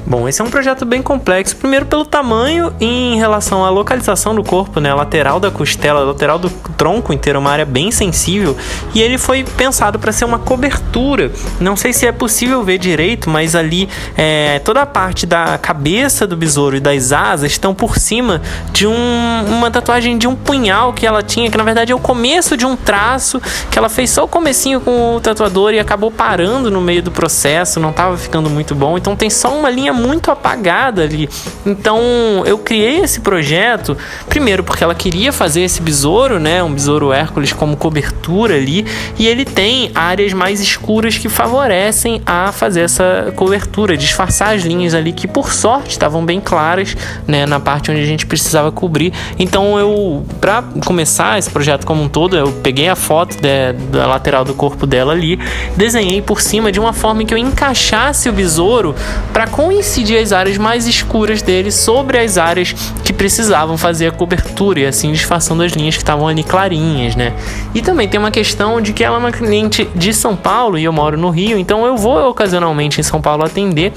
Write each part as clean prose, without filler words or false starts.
Bom, esse é um projeto bem complexo, primeiro pelo tamanho e em relação à localização do corpo, né? A lateral da costela, a lateral do tronco inteiro, uma área bem sensível, e ele foi pensado para ser uma cobertura. Não sei se é possível ver direito, mas ali toda a parte da cabeça do besouro e das asas estão por cima de uma tatuagem de um punhal que ela tinha, que na verdade é o começo de um traço que ela fez só o comecinho com o tatuador e acabou parando no meio do processo, não estava ficando muito bom, então tem só uma linha muito apagada ali. Então eu criei esse projeto primeiro porque ela queria fazer esse besouro, né, um besouro Hércules como cobertura ali, e ele tem áreas mais escuras que favorecem a fazer essa cobertura, disfarçar as linhas ali que por sorte estavam bem claras, né, na parte onde a gente precisava cobrir. Então eu, para começar esse projeto como um todo, eu peguei a foto da lateral do corpo dela ali, desenhei por cima de uma forma que eu encaixasse o besouro para coincidir as áreas mais escuras dele sobre as áreas que precisavam fazer a cobertura, e assim disfarçando as linhas que estavam ali clarinhas, né? E também tem uma questão de que ela é uma cliente de São Paulo e eu moro no Rio, então eu vou ocasionalmente em São Paulo atender.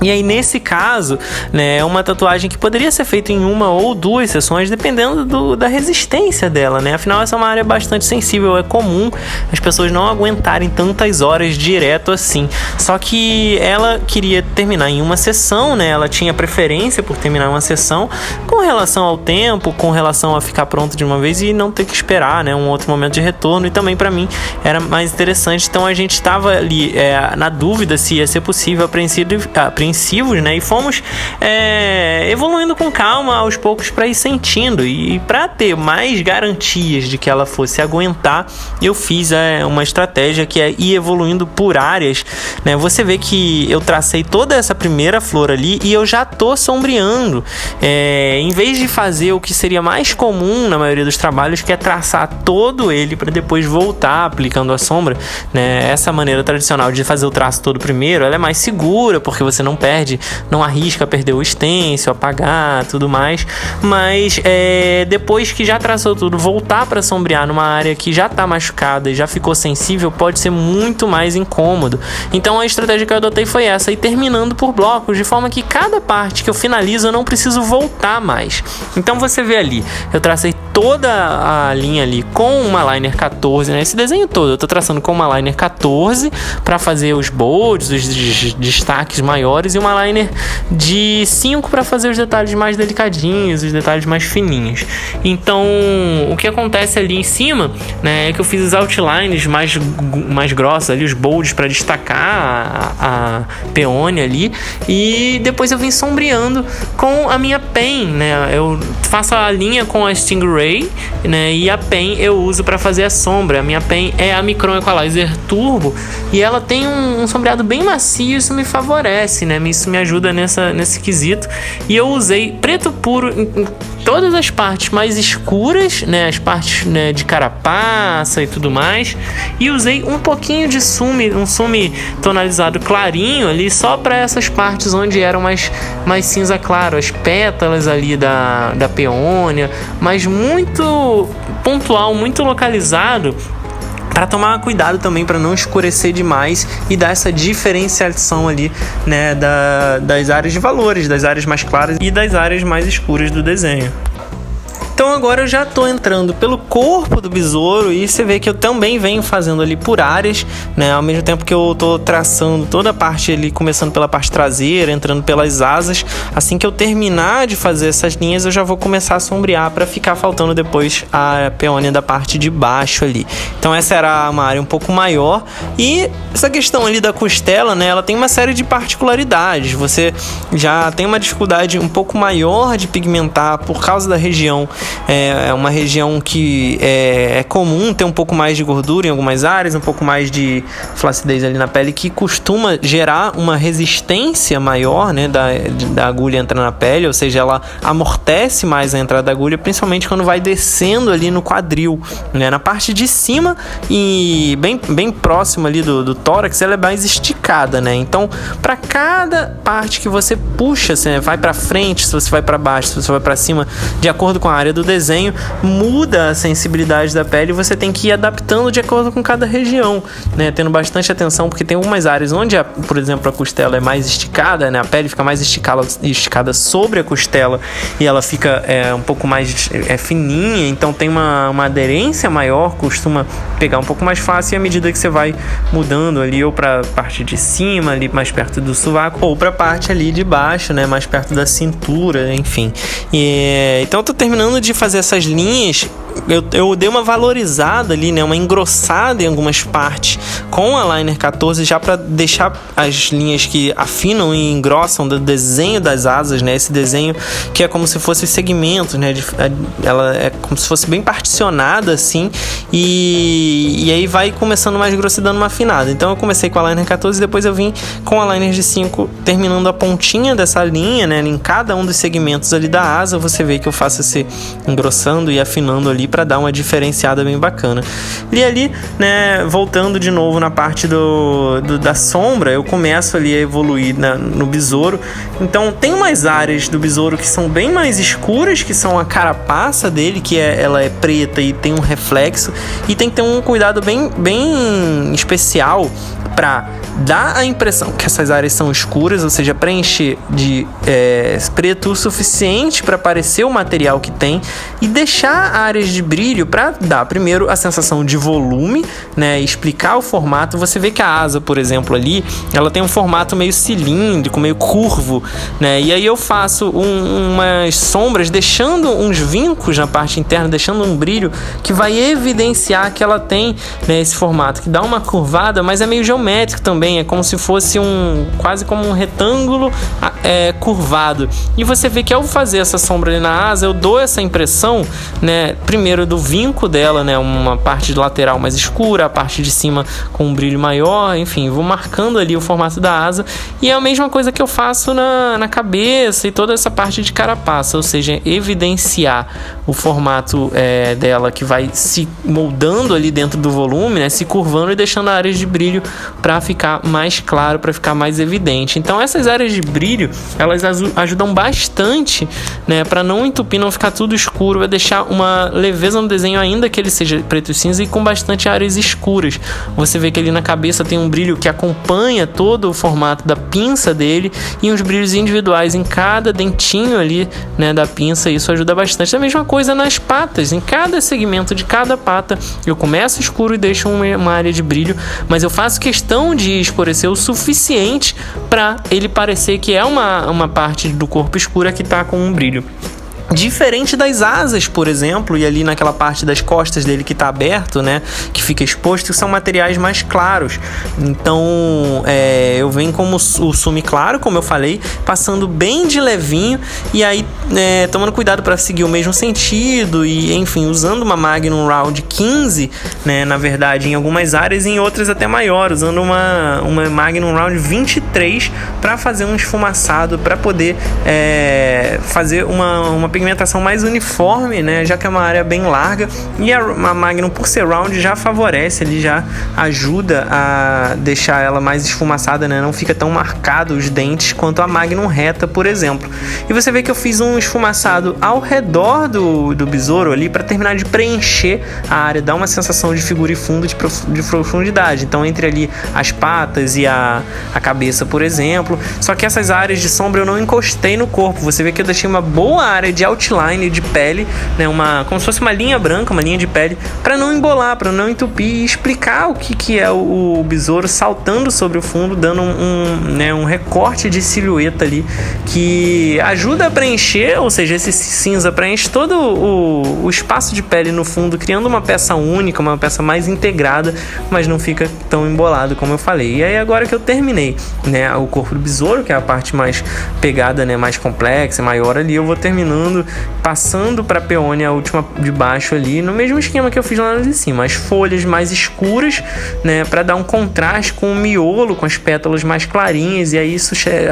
E aí, nesse caso, né, é uma tatuagem que poderia ser feita em uma ou duas sessões, dependendo da resistência dela, né? Afinal, essa é uma área bastante sensível, é comum as pessoas não aguentarem tantas horas direto assim. Só que ela queria terminar em uma sessão, né? Ela tinha preferência por terminar uma sessão com relação ao tempo, com relação a ficar pronto de uma vez e não ter que esperar, né, um outro momento de retorno. E também, para mim, era mais interessante. Então, a gente estava ali na dúvida se ia ser possível, apreensivos, né? E fomos evoluindo com calma aos poucos para ir sentindo, e para ter mais garantias de que ela fosse aguentar, eu fiz uma estratégia que é ir evoluindo por áreas, né? Você vê que eu tracei toda essa primeira flor ali e eu já tô sombreando, em vez de fazer o que seria mais comum na maioria dos trabalhos, que é traçar todo ele para depois voltar aplicando a sombra, né? Essa maneira tradicional de fazer o traço todo primeiro, ela é mais segura, porque você não arrisca perder o stencil, apagar, tudo mais, mas depois que já traçou tudo, voltar para sombrear numa área que já está machucada e já ficou sensível pode ser muito mais incômodo. Então a estratégia que eu adotei foi essa, e terminando por blocos, de forma que cada parte que eu finalizo eu não preciso voltar mais. Então você vê ali, eu tracei toda a linha ali com uma liner 14, né? Esse desenho todo eu tô traçando com uma liner 14 para fazer os bolds, os destaques maiores, e uma liner de 5 para fazer os detalhes mais delicadinhos, os detalhes mais fininhos. Então o que acontece ali em cima, né, é que eu fiz os outlines mais grossos ali, os bolds para destacar a peônia ali, e depois eu vim sombreando com a minha pen, né? Eu faço a linha com a Stingray, né, e a pen eu uso para fazer a sombra. A minha pen é a Micron Equalizer Turbo e ela tem um sombreado bem macio, isso me favorece, né? Isso me ajuda nesse quesito. E eu usei preto puro em todas as partes mais escuras, né, as partes, né, de carapaça e tudo mais, e usei um pouquinho de um sume tonalizado clarinho ali só para essas partes onde eram mais cinza claro, as pétalas ali da peônia, mas muito pontual, muito localizado, para tomar cuidado também para não escurecer demais e dar essa diferenciação ali, né, das áreas de valores, das áreas mais claras e das áreas mais escuras do desenho. Então agora eu já tô entrando pelo corpo do besouro e você vê que eu também venho fazendo ali por áreas, né? Ao mesmo tempo que eu tô traçando toda a parte ali, começando pela parte traseira, entrando pelas asas. Assim que eu terminar de fazer essas linhas, eu já vou começar a sombrear para ficar faltando depois a peônia da parte de baixo ali. Então essa era uma área um pouco maior, e essa questão ali da costela, né? Ela tem uma série de particularidades. Você já tem uma dificuldade um pouco maior de pigmentar por causa da região. É uma região que é comum ter um pouco mais de gordura em algumas áreas, um pouco mais de flacidez ali na pele, que costuma gerar uma resistência maior, né, da agulha entrar na pele, ou seja, ela amortece mais a entrada da agulha, principalmente quando vai descendo ali no quadril, né, na parte de cima e bem próximo ali do tórax, ela é mais esticada, né, então para cada parte que você puxa, você vai para frente, se você vai para baixo, se você vai para cima, de acordo com a área do do desenho muda a sensibilidade da pele e você tem que ir adaptando de acordo com cada região, né? Tendo bastante atenção, porque tem algumas áreas onde, por exemplo, a costela é mais esticada, né? A pele fica mais esticada sobre a costela e ela fica um pouco mais fininha, então tem uma aderência maior, costuma pegar um pouco mais fácil, e à medida que você vai mudando ali, ou para a parte de cima, ali mais perto do sovaco, ou para a parte ali de baixo, né? Mais perto da cintura, enfim. Então eu tô terminando de fazer essas linhas. Eu dei uma valorizada ali, né? Uma engrossada em algumas partes com a Liner 14, já para deixar as linhas que afinam e engrossam do desenho das asas, né? Esse desenho que é como se fosse segmentos, né? Ela é como se fosse bem particionada assim, e aí vai começando mais grosso e dando uma afinada. Então eu comecei com a Liner 14 e depois eu vim com a Liner de 5, terminando a pontinha dessa linha, né? Em cada um dos segmentos ali da asa, você vê que eu faço esse engrossando e afinando ali para dar uma diferenciada bem bacana. E ali, né, voltando de novo na parte da sombra, eu começo ali a evoluir no besouro. Então tem umas áreas do besouro que são bem mais escuras, que são a carapaça dele, que ela é preta e tem um reflexo, e tem que ter um cuidado bem especial para dar a impressão que essas áreas são escuras, ou seja, preencher de preto o suficiente para parecer o material que tem, e deixar áreas de brilho para dar primeiro a sensação de volume, né, explicar o formato. Você vê que a asa, por exemplo, ali, ela tem um formato meio cilíndrico, meio curvo, né, e aí eu faço umas sombras deixando uns vincos na parte interna, deixando um brilho que vai evidenciar que ela tem, né, esse formato, que dá uma curvada, mas é meio geométrico também, é como se fosse quase como um retângulo curvado. E você vê que ao fazer essa sombra ali na asa, eu dou essa impressão, né, primeiro do vinco dela, né, uma parte de lateral mais escura, a parte de cima com um brilho maior, enfim, vou marcando ali o formato da asa. E é a mesma coisa que eu faço na cabeça e toda essa parte de carapaça, ou seja, evidenciar o formato dela, que vai se moldando ali dentro do volume, né, se curvando e deixando áreas de brilho para ficar mais claro, para ficar mais evidente. Então essas áreas de brilho, elas ajudam bastante, né, para não entupir, não ficar tudo escuro, vai deixar uma leveza no desenho, ainda que ele seja preto e cinza, e com bastante áreas escuras. Você vê que ali na cabeça tem um brilho que acompanha todo o formato da pinça dele, e uns brilhos individuais em cada dentinho ali, né, da pinça. Isso ajuda bastante. A mesma coisa nas patas, em cada segmento de cada pata eu começo escuro e deixo uma área de brilho, mas eu faço questão de escurecer o suficiente para ele parecer que é uma parte do corpo escura que está com um brilho. Diferente das asas, por exemplo, e ali naquela parte das costas dele que está aberto, né, que fica exposto, são materiais mais claros. Então eu venho como o sumi claro, como eu falei, passando bem de levinho, e aí tomando cuidado para seguir o mesmo sentido, e enfim, usando uma Magnum Round 15, né, na verdade, em algumas áreas, e em outras até maior, usando uma Magnum Round 23 para fazer um esfumaçado, para poder fazer uma pigmentação mais uniforme, né, já que é uma área bem larga, e a Magnum, por ser round, já favorece, ele já ajuda a deixar ela mais esfumaçada, né, não fica tão marcado os dentes quanto a Magnum reta, por exemplo. E você vê que eu fiz um esfumaçado ao redor do besouro ali, para terminar de preencher a área, dar uma sensação de figura e fundo, de profundidade, então entre ali as patas e a cabeça, por exemplo. Só que essas áreas de sombra eu não encostei no corpo. Você vê que eu deixei uma boa área de outline, de pele, né, como se fosse uma linha branca, uma linha de pele, para não embolar, para não entupir, e explicar o que é o besouro saltando sobre o fundo, dando um recorte de silhueta ali, que ajuda a preencher, ou seja, esse cinza preenche todo o espaço de pele no fundo, criando uma peça única, uma peça mais integrada, mas não fica tão embolado, como eu falei. E aí, agora que eu terminei, né, o corpo do besouro, que é a parte mais pegada, né, mais complexa, maior ali, eu vou terminando, passando para a peônia, a última de baixo ali, no mesmo esquema que eu fiz lá de cima, as folhas mais escuras, né, para dar um contraste com o miolo, com as pétalas mais clarinhas, e aí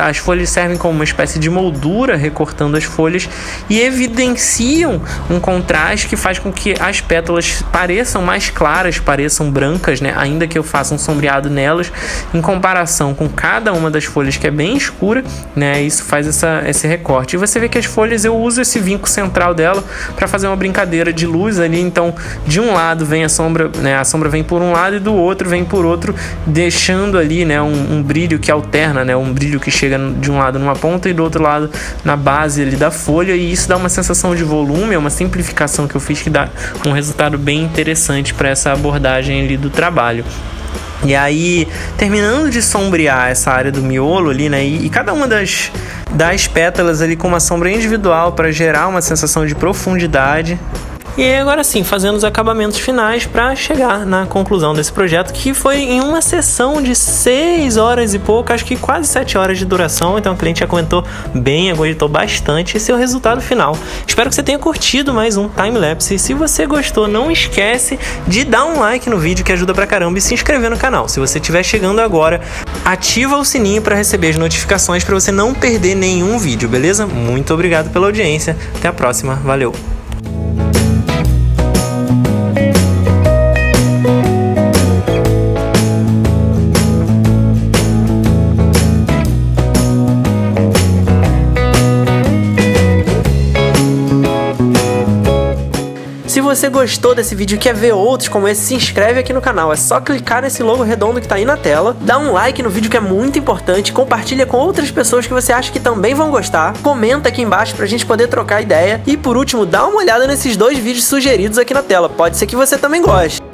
as folhas servem como uma espécie de moldura, recortando as folhas, e evidenciam um contraste que faz com que as pétalas pareçam mais claras, pareçam brancas, né, ainda que eu faça um sombreado nelas, em comparação com cada uma das folhas que é bem escura, né, isso faz esse recorte. E você vê que as folhas eu uso esse esse vinco central dela para fazer uma brincadeira de luz ali. Então, de um lado vem a sombra, né? A sombra vem por um lado e do outro vem por outro, deixando ali, né, um brilho que alterna, né? Um brilho que chega de um lado numa ponta e do outro lado na base ali da folha, e isso dá uma sensação de volume, é uma simplificação que eu fiz que dá um resultado bem interessante para essa abordagem ali do trabalho. E aí, terminando de sombrear essa área do miolo ali, né, e cada uma das pétalas ali com uma sombra individual para gerar uma sensação de profundidade. E agora sim, fazendo os acabamentos finais para chegar na conclusão desse projeto, que foi em uma sessão de 6 horas e pouco, acho que quase 7 horas de duração. Então o cliente já comentou bem, aguentou bastante. Esse é o resultado final. Espero que você tenha curtido mais um time-lapse. Se você gostou, não esquece de dar um like no vídeo, que ajuda pra caramba, e se inscrever no canal. Se você estiver chegando agora, ativa o sininho para receber as notificações para você não perder nenhum vídeo, beleza? Muito obrigado pela audiência. Até a próxima. Valeu! Se você gostou desse vídeo e quer ver outros como esse, se inscreve aqui no canal. É só clicar nesse logo redondo que tá aí na tela, dá um like no vídeo que é muito importante, compartilha com outras pessoas que você acha que também vão gostar, comenta aqui embaixo pra gente poder trocar ideia e, por último, dá uma olhada nesses 2 vídeos sugeridos aqui na tela. Pode ser que você também goste.